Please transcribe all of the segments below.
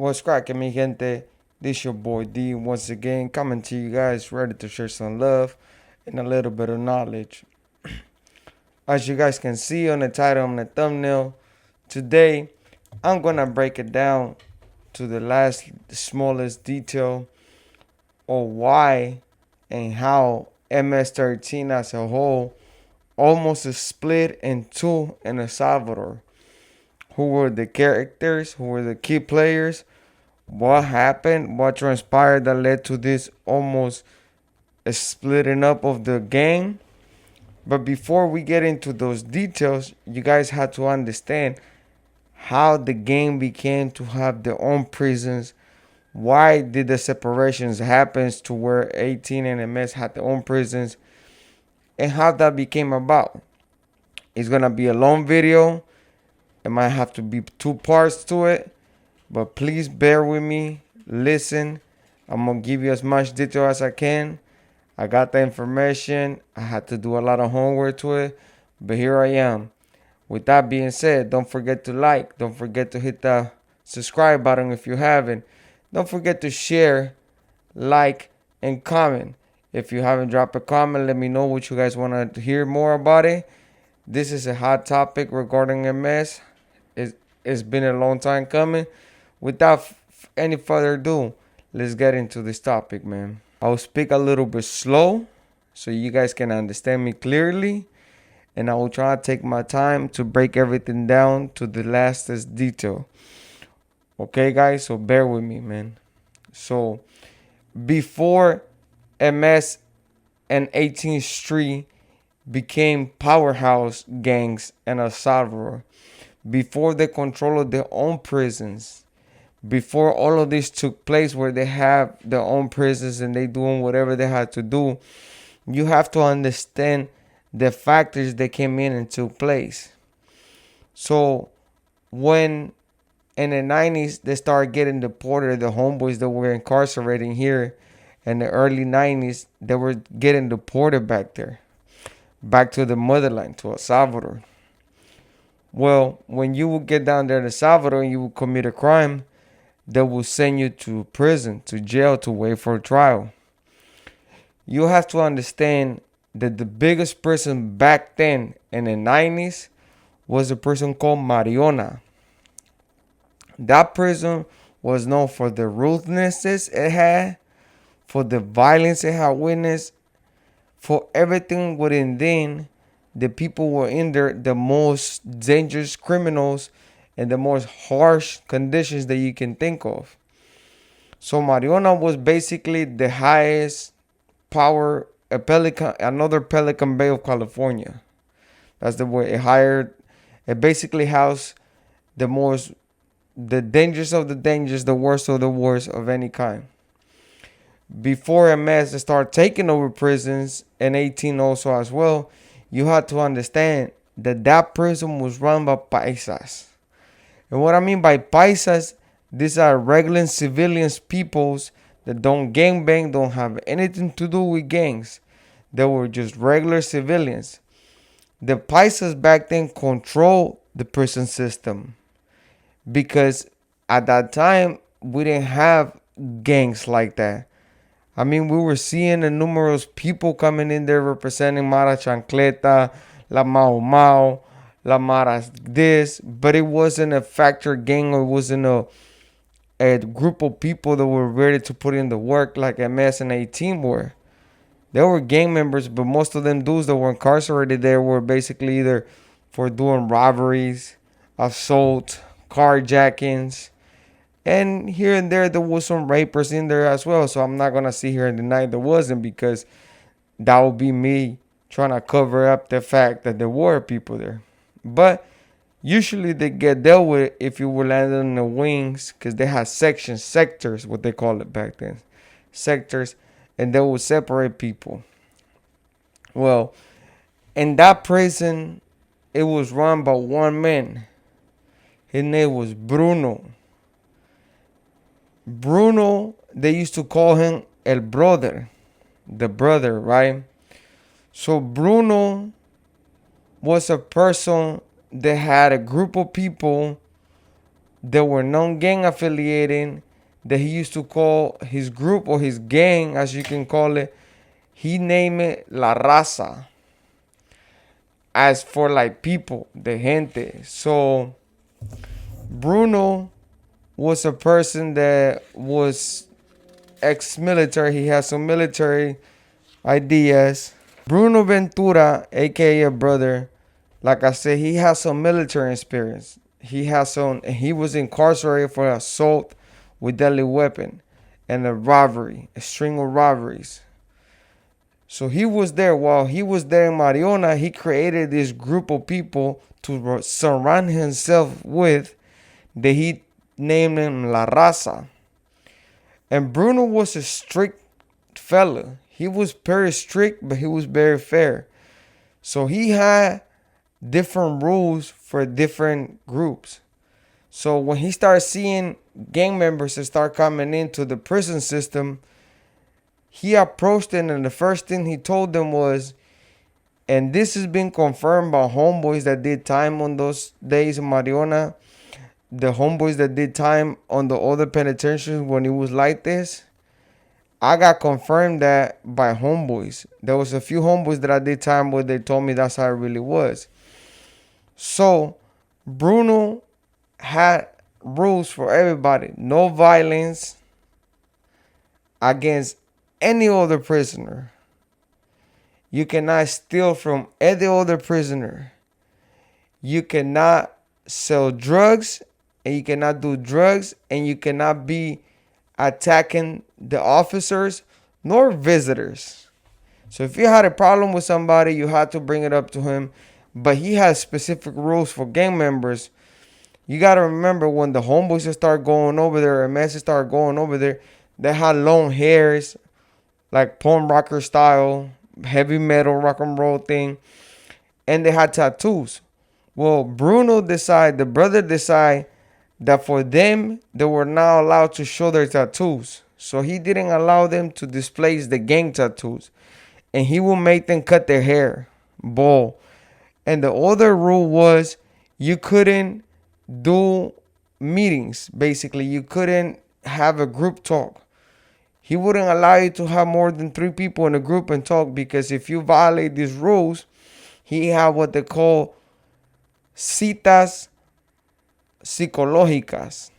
What's cracking, mi gente? This your boy D once again coming to you guys ready to share some love and a little bit of knowledge. As you guys can see on the title and the thumbnail, today I'm gonna break it down to the last smallest detail of why and how MS13 as a whole almost is split in two in El Salvador. Who were the characters, who were the key players, what happened, what transpired that led to this almost splitting up of the gang. But before we get into those details, you guys have to understand how the gang became to have their own prisons. Why did the separations happen to where 18 and MS had their own prisons, and how that became about. It's gonna be a long video. It might have to be two parts to it, but please bear with me. Listen, I'm gonna give you as much detail as I can. I got the information. I had to do a lot of homework to it, but here I am. With that being said, don't forget to like. Don't forget to hit the subscribe button if you haven't. Don't forget to share, like, and comment. If you haven't dropped a comment, let me know what you guys want to hear more about it. This is a hot topic regarding MS. It's been a long time coming. Without any further ado, let's get into this topic, man. I'll speak a little bit slow so you guys can understand me clearly, and I will try to take my time to break everything down to the lastest detail. Okay, guys, so bear with me, man. So, before MS and 18th Street became powerhouse gangs in El Salvador, before they controlled their own prisons, before all of this took place where they have their own prisons and they doing whatever they had to do, you have to understand the factors that came in and took place. So when in the 90s they started getting deported, the homeboys that were incarcerating here in the early 90s, they were getting deported back there, back to the motherland, to El Salvador. Well, when you would get down there to El Salvador and you would commit a crime, they will send you to prison, to jail, to wait for a trial. You have to understand that the biggest prison back then in the 90s was a prison called Mariona. That prison was known for the ruthlessness it had, for the violence it had witnessed, for everything within then. The people were in there, the most dangerous criminals and the most harsh conditions that you can think of. So Mariona was basically the highest power, another Pelican Bay of California. That's the way it hired. It basically housed the dangers of the dangers, the worst of the worst of any kind. Before MS started taking over prisons in 18 also as well, you had to understand that that prison was run by paisas. And what I mean by paisas, these are regular civilians, peoples that don't gangbang, don't have anything to do with gangs. They were just regular civilians. The paisas back then controlled the prison system because at that time we didn't have gangs like that. I mean, we were seeing the numerous people coming in there representing Mara Chancleta, La Mau Mau, La Mara this, but it wasn't a factor gang, or it wasn't a group of people that were ready to put in the work like MS and 18 were. They were gang members, but most of them dudes that were incarcerated there were basically either for doing robberies, assault, carjackings, and here and there was some rapers in there as well. So I'm not gonna sit here and deny there wasn't, because that would be me trying to cover up the fact that there were people there. But usually they get dealt with if you were landing in the wings, because they had sectors, what they call it back then, sectors, and they would separate people. Well, in that prison, it was run by one man. His name was Bruno. Bruno, they used to call him El Brother, the brother, right? So Bruno was a person that had a group of people There were non-gang affiliating that he used to call his group or his gang, as you can call it. He named it La Raza, as for like people, the gente. So Bruno was a person that was ex-military. He had some military ideas. Bruno Ventura, aka a brother, like I said, he has some military experience. He was incarcerated for assault with deadly weapon and a string of robberies. So he was there. While he was there in Mariona, he created this group of people to surround himself with that he named him La Raza. And Bruno was a strict fella. He was very strict, but he was very fair. So he had different rules for different groups. So when he started seeing gang members that start coming into the prison system, he approached them, and the first thing he told them was, and this has been confirmed by homeboys that did time on those days in Mariona, the homeboys that did time on the other penitentiaries when it was like this. I got confirmed that by homeboys. There was a few homeboys that I did time with. They told me that's how it really was. So Bruno had rules for everybody. No violence against any other prisoner. You cannot steal from any other prisoner. You cannot sell drugs, and you cannot do drugs, and you cannot be attacking the officers nor visitors. So if you had a problem with somebody, you had to bring it up to him. But he has specific rules for gang members. You got to remember, when the homeboys start going over there, MS start going over there, they had long hairs, like punk rocker style, heavy metal rock and roll thing, and they had tattoos. Well, the brother decided that for them, they were not allowed to show their tattoos. So he didn't allow them to display the gang tattoos. And he will make them cut their hair, bald. And the other rule was you couldn't do meetings. Basically, you couldn't have a group talk. He wouldn't allow you to have more than 3 people in a group and talk, because if you violate these rules, he had what they call citas psicológicas.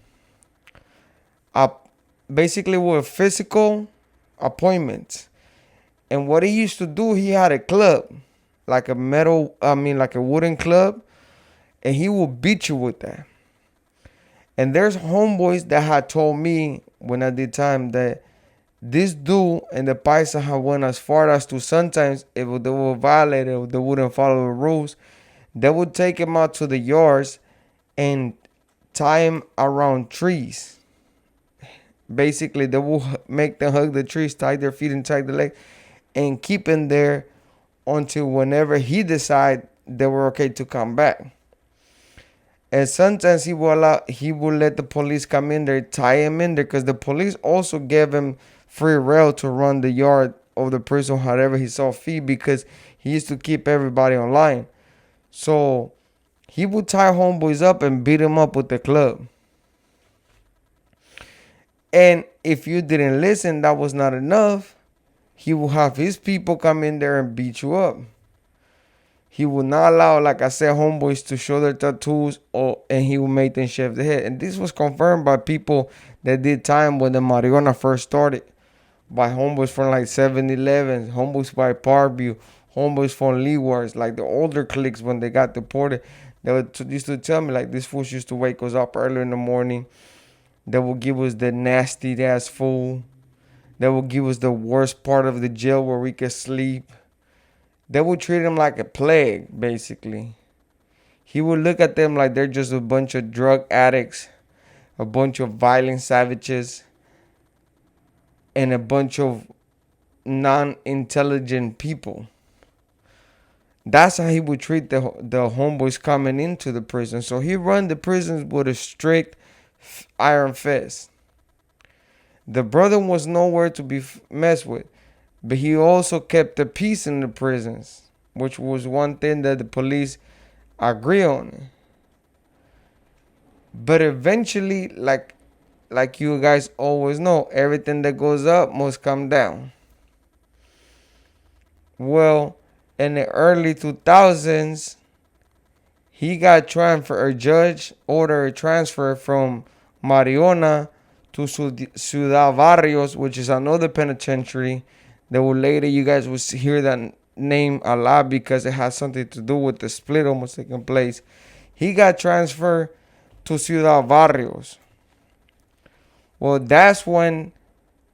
Basically, were physical appointments. And what he used to do, he had a club, like a wooden club, and he would beat you with that. And there's homeboys that had told me when I did time that this dude and the paisa had went as far as to, sometimes if they were violated or they wouldn't follow the rules, they would take him out to the yards and tie him around trees. Basically, they will make them hug the trees, tie their feet and tie their legs, and keep him there until whenever he decide they were okay to come back. And sometimes he will let the police come in there, tie him in there, because the police also gave him free rail to run the yard of the prison however he saw fit, because he used to keep everybody online. So he would tie homeboys up and beat them up with the club. And if you didn't listen, that was not enough. He will have his people come in there and beat you up. He will not allow, like I said, homeboys to show their tattoos, and he will make them shave their head. And this was confirmed by people that did time when the marijuana first started. By homeboys from like 7-Eleven, homeboys by PART1, homeboys from Leewards, like the older cliques when they got deported. They used to tell me, like, this fool used to wake us up early in the morning. They will give us the nasty ass food. They will give us the worst part of the jail where we could sleep. They would treat them like a plague, basically. He would look at them like they're just a bunch of drug addicts, a bunch of violent savages, and a bunch of non-intelligent people. That's how he would treat the homeboys coming into the prison. So he run the prisons with a strict iron fist. The brother was nowhere to be messed with. But he also kept the peace in the prisons, which was one thing that the police agree on. But eventually, like you guys always know, everything that goes up must come down. Well, in the early 2000s, he got transferred, a judge ordered a transfer from Mariona to Ciudad Barrios, which is another penitentiary that will later you guys will hear that name a lot because it has something to do with the split almost taking place. He got transferred to Ciudad Barrios. Well, that's when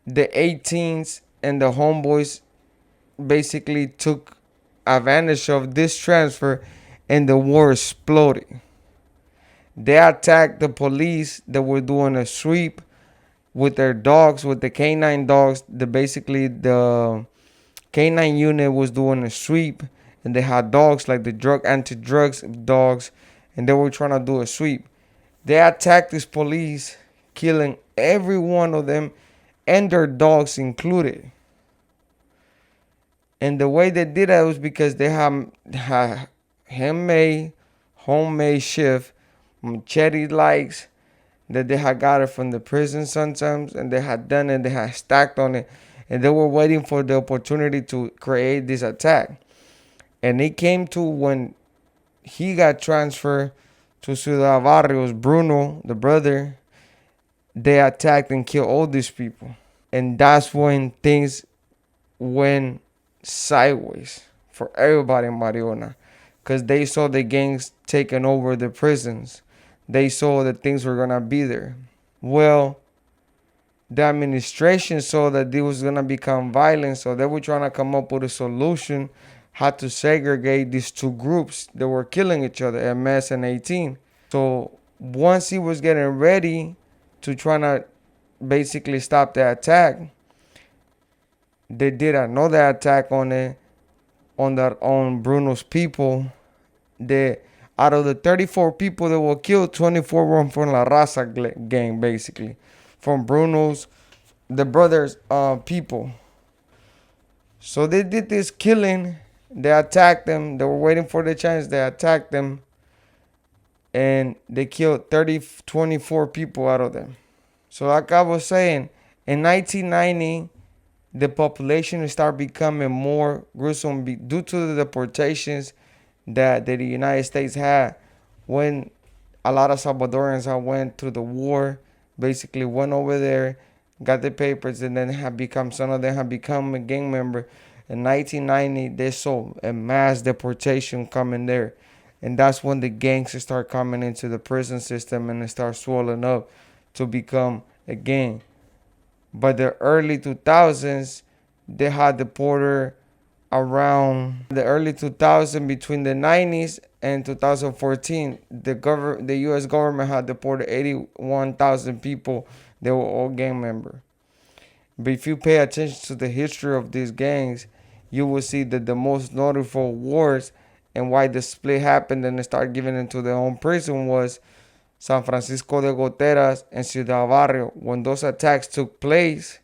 the 18s and the homeboys basically took advantage of this transfer and the war exploded. They attacked the police that were doing a sweep with their dogs, with the canine dogs. The canine unit was doing a sweep, and they had dogs like the anti-drugs dogs, and they were trying to do a sweep. They attacked this police, killing every one of them, and their dogs included. And the way they did that was because they had handmade, homemade shift, machete likes that they had got it from the prison sometimes, and they had done it, they had stacked on it, and they were waiting for the opportunity to create this attack. And it came to when he got transferred to Ciudad Barrios, Bruno, the brother, they attacked and killed all these people. And that's when things went sideways for everybody in Mariona, because they saw the gangs taking over the prisons. They saw that things were gonna be there. Well, the administration saw that this was gonna become violent, so they were trying to come up with a solution how to segregate these two groups that were killing each other, MS and 18. So once he was getting ready to try to basically stop the attack, they did another attack on Bruno's people. They Out of the 34 people that were killed, 24 were from La Raza gang, basically, from the brothers' people. So they did this killing. They attacked them. They were waiting for the chance. They attacked them, and they killed 24 people out of them. So like I was saying, in 1990, the population started becoming more gruesome due to the deportations that the United States had when a lot of Salvadorans went to the war, basically went over there, got the papers, and then some of them have become a gang member. In 1990, they saw a mass deportation coming there. And that's when the gangs start coming into the prison system and they start swelling up to become a gang. By the early 2000s, they had deported around the early 2000s, between the 90s and 2014, the U.S. government had deported 81,000 people. They were all gang members. But if you pay attention to the history of these gangs, you will see that the most notable wars and why the split happened and they started giving into their own prison was San Francisco de Goteras and Ciudad Barrio. When those attacks took place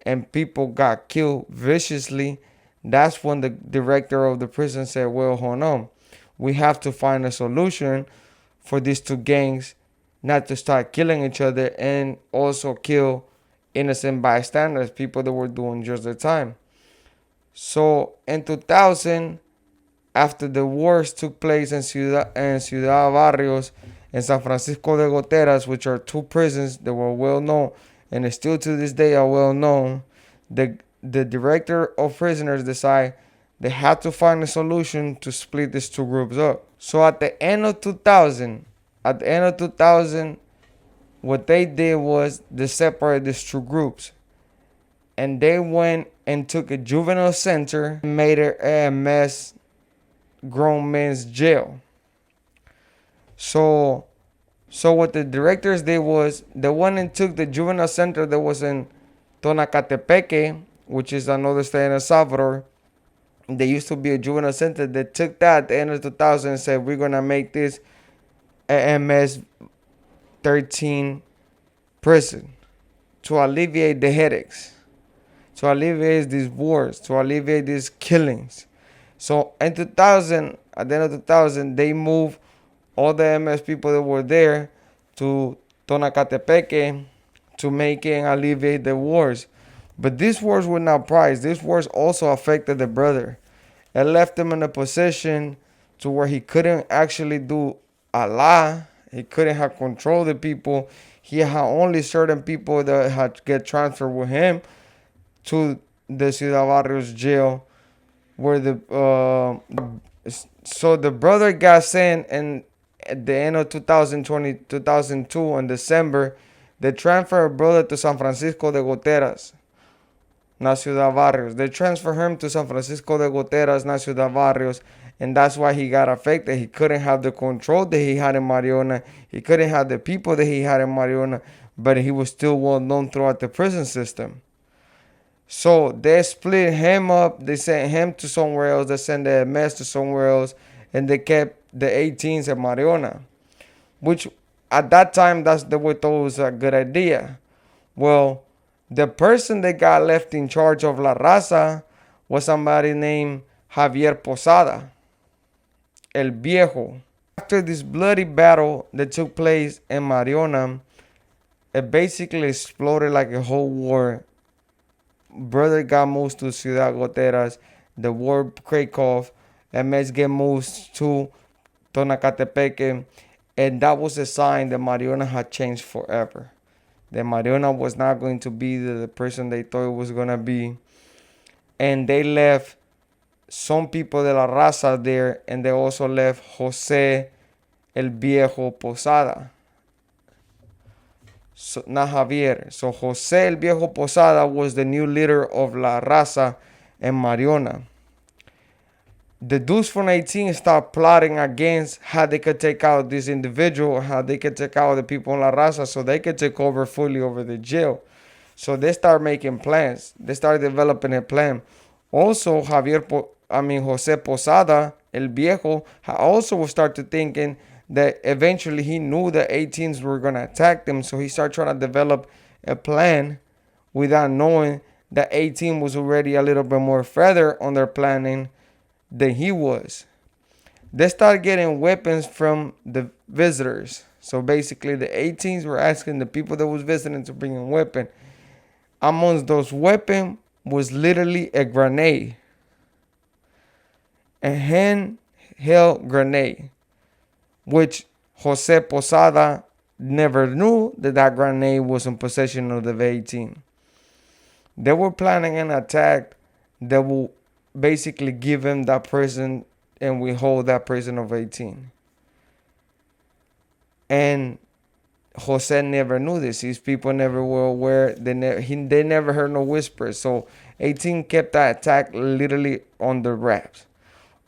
and people got killed viciously, that's when the director of the prison said, well, hold on. We have to find a solution for these two gangs not to start killing each other and also kill innocent bystanders, people that were doing just their time. So in 2000, after the wars took place in Ciudad Barrios and San Francisco de Goteras, which are two prisons that were well known and still to this day are well known, the director of prisoners decided they had to find a solution to split these two groups up. So at the end of 2000, what they did was they separated these two groups. And they went and took a juvenile center and made it a mass grown men's jail. So what the directors did was they went and took the juvenile center that was in Tonacatepeque, which is another state in El Salvador. There used to be a juvenile center. They took that at the end of 2000 and said, we're going to make this a MS13 prison to alleviate the headaches, to alleviate these wars, to alleviate these killings. So in 2000, at the end of 2000, they moved all the MS people that were there to Tonacatepeque to make and alleviate the wars. But these wars were not prized. These wars also affected the brother. It left him in a position to where he couldn't actually do a lot. He couldn't have control the people. He had only certain people that had to get transferred with him to the Ciudad Barrios jail, where so the brother got sent, and at the end of 2002 in December, they transferred brother to San Francisco de Goteras, not Ciudad Barrios. They transferred him to San Francisco de Goteras, not Ciudad Barrios, and that's why he got affected. He couldn't have the control that he had in Mariona. He couldn't have the people that he had in Mariona, but he was still well known throughout the prison system. So they split him up. They sent him to somewhere else. They sent the MS to somewhere else, and they kept the 18s at Mariona, which at that time that's the way thought was a good idea. Well, the person that got left in charge of La Raza was somebody named Javier Posada, El Viejo. After this bloody battle that took place in Mariona, it basically exploded like a whole war. Brother got moved to Ciudad Goteras. The war break off. MS get moved to Tonacatepeque. And that was a sign that Mariona had changed forever. That Mariona was not going to be the person they thought it was going to be. And they left some people de la Raza there. And they also left Jose El Viejo Posada. So, not Javier. So Jose El Viejo Posada was the new leader of La Raza and Mariona. The dudes from 18 started plotting against how they could take out this individual, how they could take out the people in La Raza so they could take over fully over the jail. So they started making plans. They started developing a plan. Also, Jose Posada, El Viejo, also started thinking that eventually he knew the 18s were going to attack them. So he started trying to develop a plan without knowing that 18 was already a little bit more further on their planning than he was. They started getting weapons from the visitors. So basically the 18s were asking the people that was visiting to bring in weapon. Amongst those weapons was literally a grenade. A handheld grenade, which Jose Posada never knew that grenade was in possession of the 18. They were planning an attack that will basically give him that prison and withhold that prison of 18. And Jose never knew this. These people never were aware. They never heard no whispers. So 18 kept that attack literally on the wraps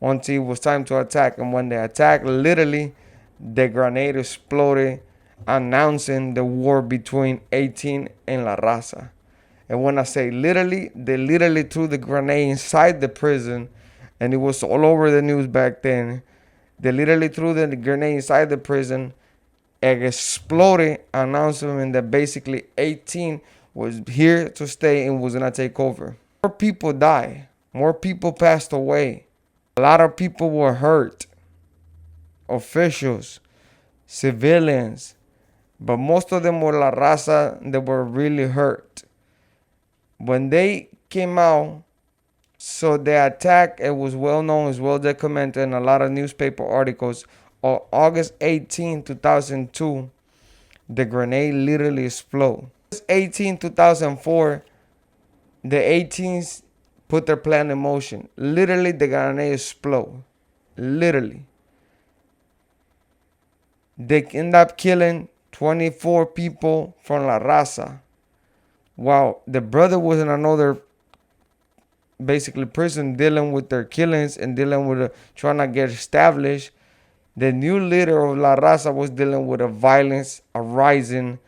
until it was time to attack. And when they attacked, literally, the grenade exploded, announcing the war between 18 and La Raza. And when I say literally, they literally threw the grenade inside the prison, and it was all over the news back then. They literally threw the grenade inside the prison, and exploded, announcing that basically 18 was here to stay and was gonna take over. More people died. More people passed away. A lot of people were hurt. Officials, civilians, but most of them were La Raza that were really hurt. When they came out, so the attack, it was well known, it was well documented in a lot of newspaper articles. On August 18, 2002, the grenade literally exploded. August 18, 2004, the 18s put their plan in motion. Literally, the grenade exploded. Literally. They end up killing 24 people from La Raza. While the brother was in another basically prison dealing with their killings and dealing with trying to get established. The new leader of La Raza was dealing with a violence arising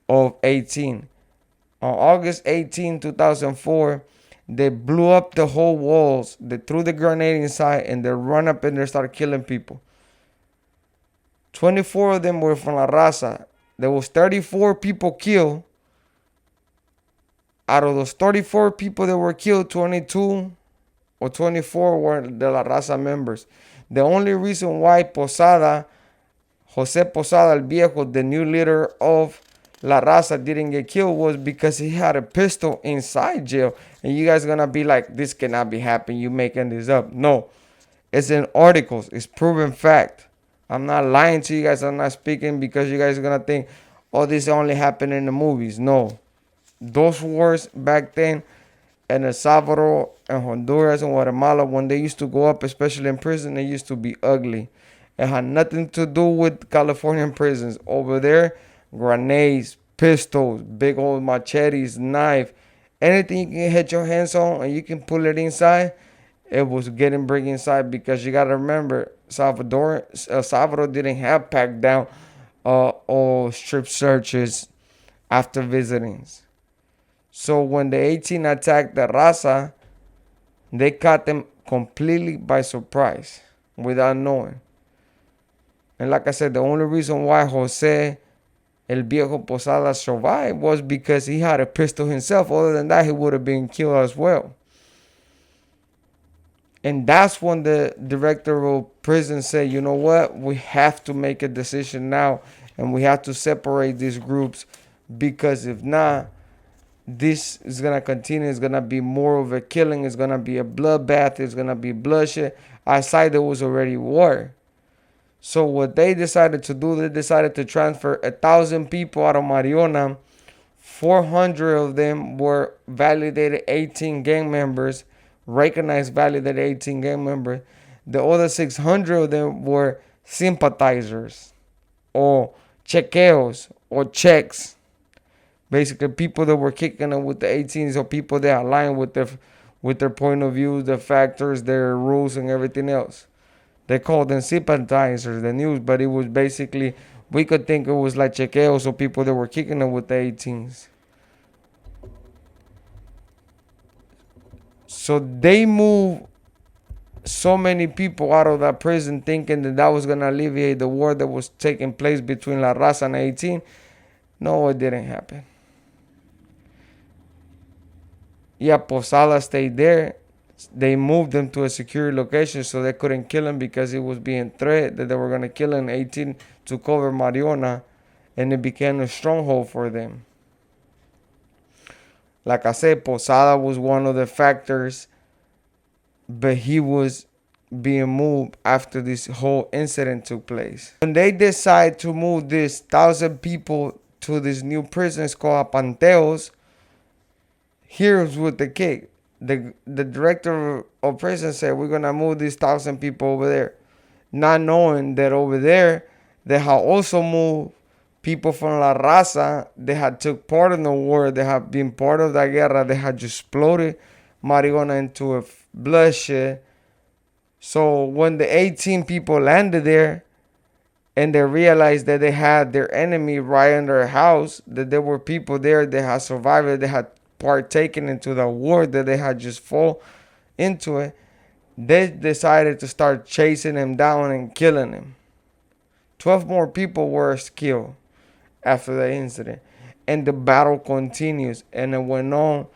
of 18. On August 18, 2004, they blew up the whole walls. They threw the grenade inside and they run up and they started killing people. 24 of them were from La Raza. There was 34 people killed. Out of those 34 people that were killed, 22 or 24 were the La Raza members. The only reason why Posada, Jose Posada el Viejo, the new leader of La Raza, didn't get killed was because he had a pistol inside jail. And you guys gonna be like, this cannot be happening. You making this up. No, it's in articles. It's proven fact. I'm not lying to you guys. I'm not speaking because you guys are gonna think, oh, this only happened in the movies. No, those wars back then in El Salvador and Honduras and Guatemala, when they used to go up, especially in prison, they used to be ugly. It had nothing to do with Californian prisons. Over there, grenades, pistols, big old machetes, knife, anything you can hit your hands on and you can pull it inside, it was getting bring inside, because you gotta remember, El Salvador didn't have packed down or strip searches after visitings. So when the 18 attacked the Raza, they caught them completely by surprise without knowing. And like I said, the only reason why Jose El Viejo Posada survived was because he had a pistol himself. Other than that, he would have been killed as well. And that's when the director of prison said, you know what? We have to make a decision now, and we have to separate these groups, because if not, this is going to continue. It's going to be more of a killing. It's going to be a bloodbath. It's going to be bloodshed. Outside, there was already war. So what they decided to do, they decided to transfer 1,000 people out of Mariona. 400 of them were validated 18 gang members, recognized validated 18 gang members. The other 600 of them were sympathizers or chequeos or checks. Basically, people that were kicking it with the 18s, or people that align with their point of view, the factors, their rules, and everything else. They called them sympathizers, the news, but it was basically, we could think it was like chequeos, or people that were kicking it with the 18s. So they moved so many people out of that prison, thinking that was going to alleviate the war that was taking place between La Raza and 18. No, it didn't happen. Yeah, Posada stayed there. They moved them to a secure location so they couldn't kill him, because it was being threatened that they were going to kill him. 18 to cover Mariona, and it became a stronghold for them. Like I said, Posada was one of the factors, but he was being moved after this whole incident took place. When they decide to move this 1,000 people to this new prison called Panteos, here's what the kick. The director of prison said, we're going to move these 1,000 people over there. Not knowing that over there, they had also moved people from La Raza. They had took part in the war. They had been part of the guerra. They had just exploded marijuana into a bloodshed. So when the 18 people landed there, and they realized that they had their enemy right in their house, that there were people there that had survived, they had partaken into the war, that they had just fall into it, they decided to start chasing him down and killing him. 12 more people were killed after the incident. And the battle continues. And it went on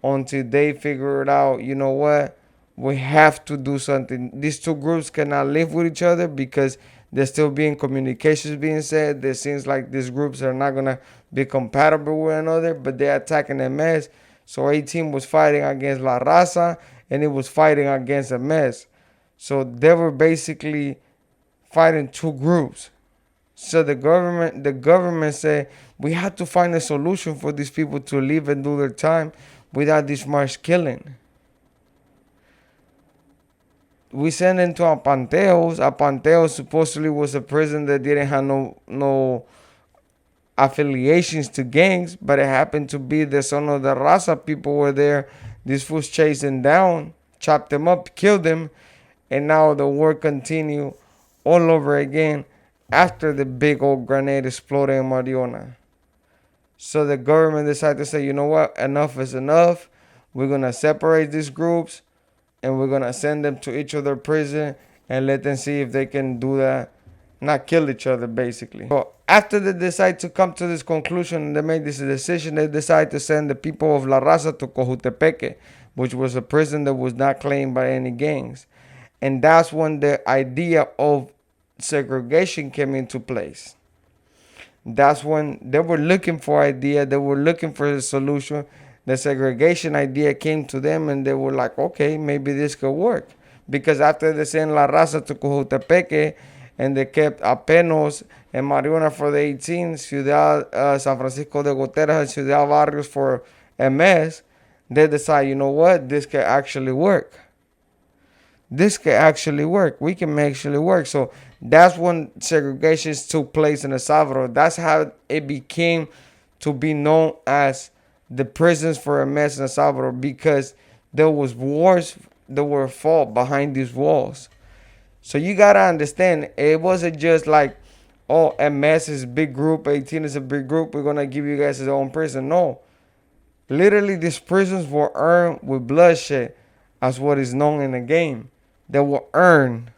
until they figured out, you know what? We have to do something. These two groups cannot live with each other, because there's still being communications being said. There seems like these groups are not going to be compatible with another, but they're attacking MS. So 18 was fighting against La Raza, and it was fighting against MS. So they were basically fighting two groups. So the government said, we have to find a solution for these people to live and do their time without this much killing. We sent them to Apanteos. Apanteos supposedly was a prison that didn't have no affiliations to gangs, but it happened to be that some of the Raza people were there. These fools chased them down, chopped them up, killed them, and now the war continued all over again after the big old grenade exploded in Mariona. So the government decided to say, you know what, enough is enough. We're going to separate these groups, and we're going to send them to each other prison and let them see if they can do that, not kill each other, basically. So after they decide to come to this conclusion, they made this decision, they decided to send the people of La Raza to Cojutepeque, which was a prison that was not claimed by any gangs. And that's when the idea of segregation came into place. That's when they were looking for idea, they were looking for a solution. The segregation idea came to them and they were like, okay, maybe this could work. Because after they sent La Raza to Cojutepeque and they kept Apenos and Mariona for the 18, Ciudad San Francisco de Goteras and Ciudad Barrios for MS, they decide, you know what, this could actually work. This could actually work. We can actually work. So that's when segregation took place in El Salvador. That's how it became to be known as the prisons for MS in El Salvador, because there was wars that were fought behind these walls. So you gotta understand, it wasn't just like, oh, MS is a big group, 18 is a big group, we're gonna give you guys your own prison. No. Literally, these prisons were earned with bloodshed, as what is known in the game. They were earned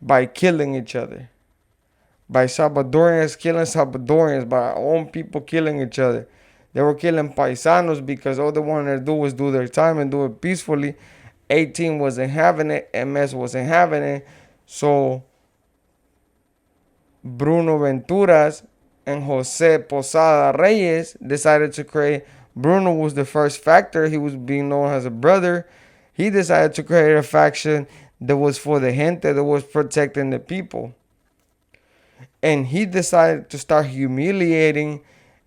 by killing each other. By Salvadorians killing Salvadorians, by our own people killing each other. They were killing paisanos because all they wanted to do was do their time and do it peacefully. 18 wasn't having it, MS wasn't having it. So Bruno Venturas and Jose Posada Reyes decided to create. Bruno was the first factor. He was being known as a brother. He decided to create a faction that was for the gente, that was protecting the people. And he decided to start humiliating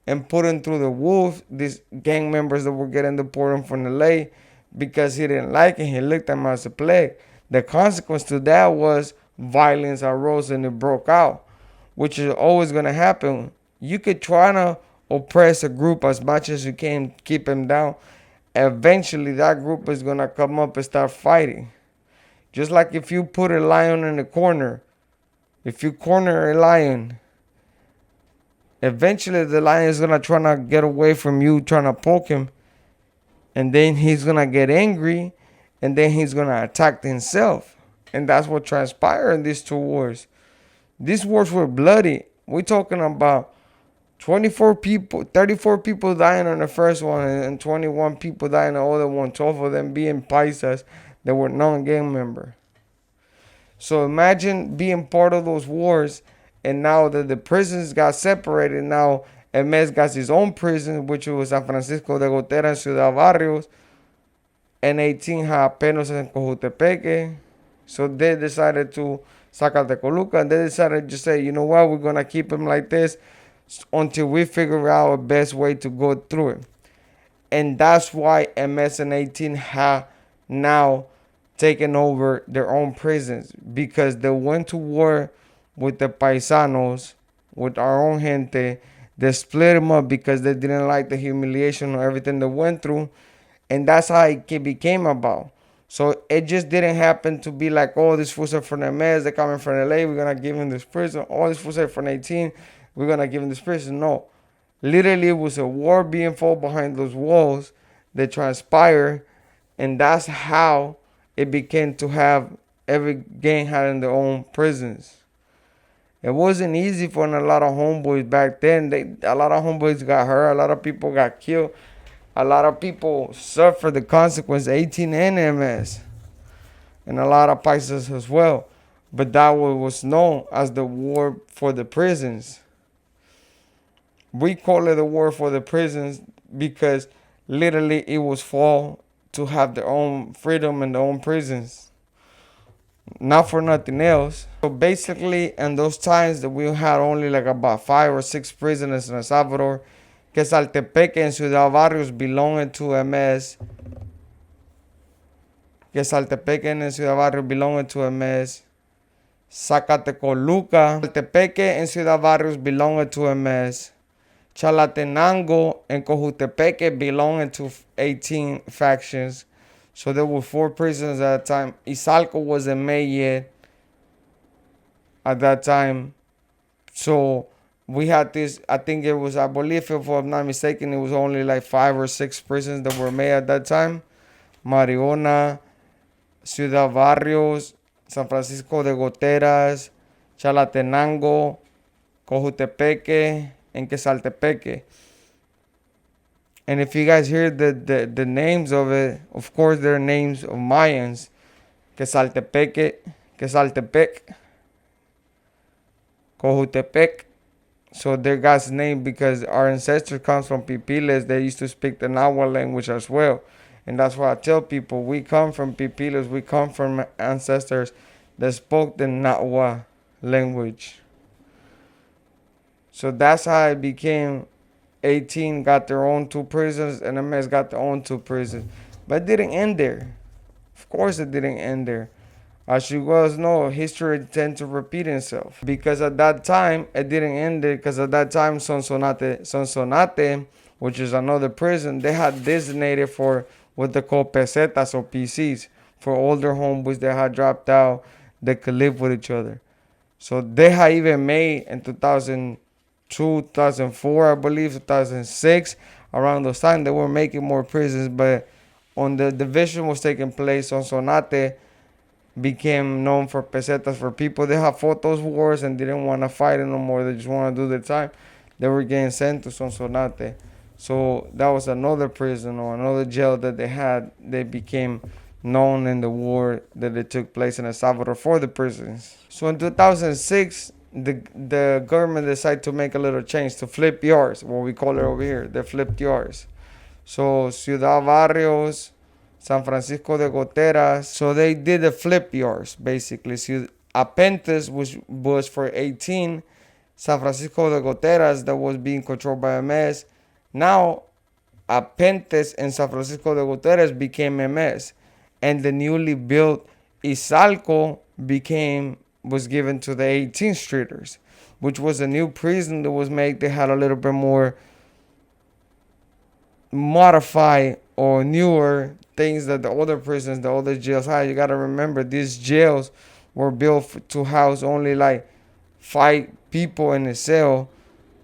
and putting through the wolf these gang members that were getting deported from LA because he didn't like it. He looked at them as a plague. The consequence to that was violence arose and it broke out, which is always going to happen. You could try to oppress a group as much as you can, keep them down. Eventually, that group is going to come up and start fighting. Just like if you put a lion in a corner, if you corner a lion, eventually the lion is going to try to get away from you, trying to poke him. And then he's going to get angry, and then he's going to attack himself. And that's what transpired in these two wars. These wars were bloody. We're talking about 24 people, 34 people dying on the first one and 21 people dying on the other one, 12 of them being paisas that were non-gang members. So imagine being part of those wars, and now that the prisons got separated, now MS got his own prison, which was San Francisco de Gotera and Ciudad Barrios, and 18 had Penos en Cojutepeque. So they decided to Zacatecoluca, and they decided to say, you know what, we're going to keep them like this until we figure out a best way to go through it. And that's why MS and 18 have now taken over their own prisons, because they went to war with the paisanos, with our own gente. They split them up because they didn't like the humiliation or everything they went through. And that's how it became about. So it just didn't happen to be like, oh, this fools are from the MS, they're coming from LA, we're going to give him this prison. Oh, this fools are from 18, we're going to give him this prison. No. Literally, it was a war being fought behind those walls that transpired. And that's how it became to have every gang having their own prisons. It wasn't easy for a lot of homeboys back then. A lot of homeboys got hurt. A lot of people got killed. A lot of people suffered the consequence, 18 and MS. And a lot of paisas as well. But that was known as the war for the prisons. We call it the war for the prisons because literally it was fought to have their own freedom and their own prisons. Not for nothing else. So basically, in those times that we had only like about 5 or 6 prisoners in El Salvador, Quesaltepeque and Ciudad Barrios belonged to MS. Quesaltepeque and Ciudad Barrios belonged to MS. Zacatecoluca, Quesaltepeque and Ciudad Barrios belonged to MS. Chalatenango and Cojutepeque belonged to 18 factions. So there were 4 prisons at that time. Izalco wasn't made yet at that time. So we had this, I think it was, I believe if I'm not mistaken, it was only like 5 or 6 prisons that were made at that time. Mariona, Ciudad Barrios, San Francisco de Goteras, Chalatenango, Cojutepeque, and Quesaltepeque. And if you guys hear the names of it, of course they're names of Mayans. Quesaltepeque, Quesaltepec, Cohutepec. So they got its name because our ancestors comes from Pipiles. They used to speak the Nahuatl language as well. And that's why I tell people we come from Pipiles. We come from ancestors that spoke the Nahuatl language. So that's how it became 18 got their own 2 prisons and MS got their own 2 prisons. But it didn't end there. Of course it didn't end there. As you guys know, history tends to repeat itself. Because at that time, it didn't end there. Because at that time, Sonsonate, which is another prison, they had designated for what they call pesetas or PCs. For older homeboys that had dropped out, that could live with each other. So they had even made in 2002, 2004, I believe, 2006, around those times, they were making more prisons. But on the division was taking place, Sonsonate became known for pesetas for people. They have fought those wars and didn't want to fight it no more. They just want to do their time. They were getting sent to Sonsonate. So that was another prison or another jail that they had. They became known in the war that it took place in El Salvador for the prisons. So in 2006, the government decided to make a little change to flip yards, what we call it over here. They flipped yards. So Ciudad Barrios, San Francisco de Goteras. So they did the flip yards, basically. So Apentes, which was for 18, San Francisco de Goteras, that was being controlled by MS. Now, Apentes and San Francisco de Goteras became MS. And the newly built Izalco was given to the 18 streeters, which was a new prison that was made. They had a little bit more modified or newer things that the older prisons, the older jails had. You got to remember, these jails were built to house only like 5 people in a cell,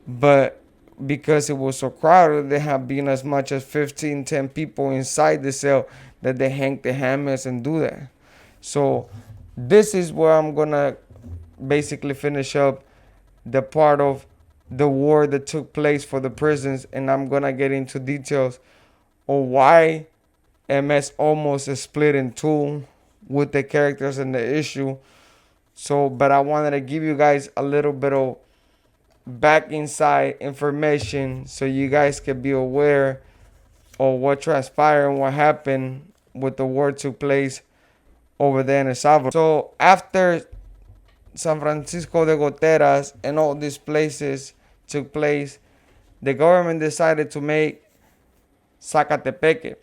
but because it was so crowded, they have been as much as 15, 10 people inside the cell that they hang the hammers and do that. So this is where I'm gonna basically finish up the part of the war that took place for the prisons, and I'm gonna get into details on why MS almost is split in two with the characters and the issue. So, but I wanted to give you guys a little bit of back inside information so you guys can be aware of what transpired and what happened with the war took place over there in El Salvador. So after San Francisco de Goteras and all these places took place, the government decided to make Zacatepeque.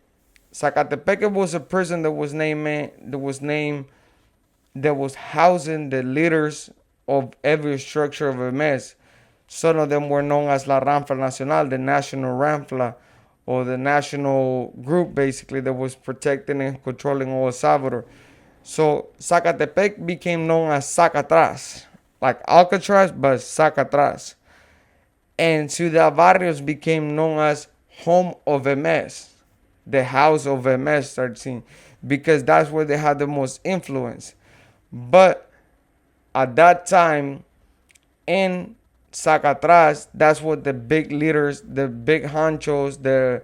Zacatepeque was a prison that was housing the leaders of every structure of MS. Some of them were known as La Ranfla Nacional, the National Ranfla, or the national group basically that was protecting and controlling all El Salvador. So Zacatepec became known as Zacatras, like Alcatraz, but Zacatras. And Ciudad Barrios became known as Home of MS, the House of MS 13, because that's where they had the most influence. But at that time, in Zacatras, that's what the big leaders, the big honchos, the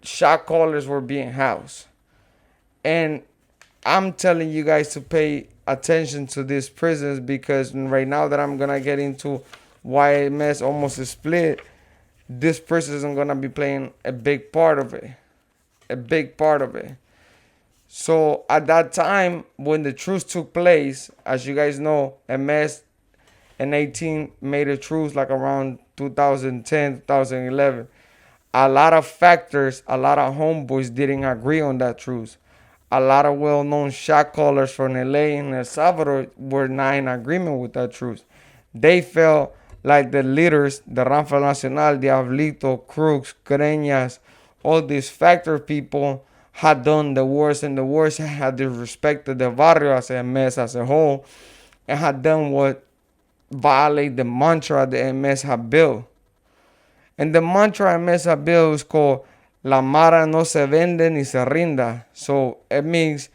shot callers were being housed. And I'm telling you guys to pay attention to these prisons, because right now that I'm going to get into why MS almost is split, this prison is going to be playing a big part of it. A big part of it. So at that time, when the truce took place, as you guys know, MS and 18 made a truce like around 2010, 2011. A lot of factors, a lot of homeboys didn't agree on that truce. A lot of well-known shot callers from LA and El Salvador were not in agreement with that truce. They felt like the leaders, the Ranfla Nacional, Diablito, Crooks, Greñas, all these factor people had done the worst, and the worst had disrespected the barrio as a mess as a whole, and had done what violate the mantra the MS had built. And the mantra MS had built is called La Mara no se vende ni se rinda. So it means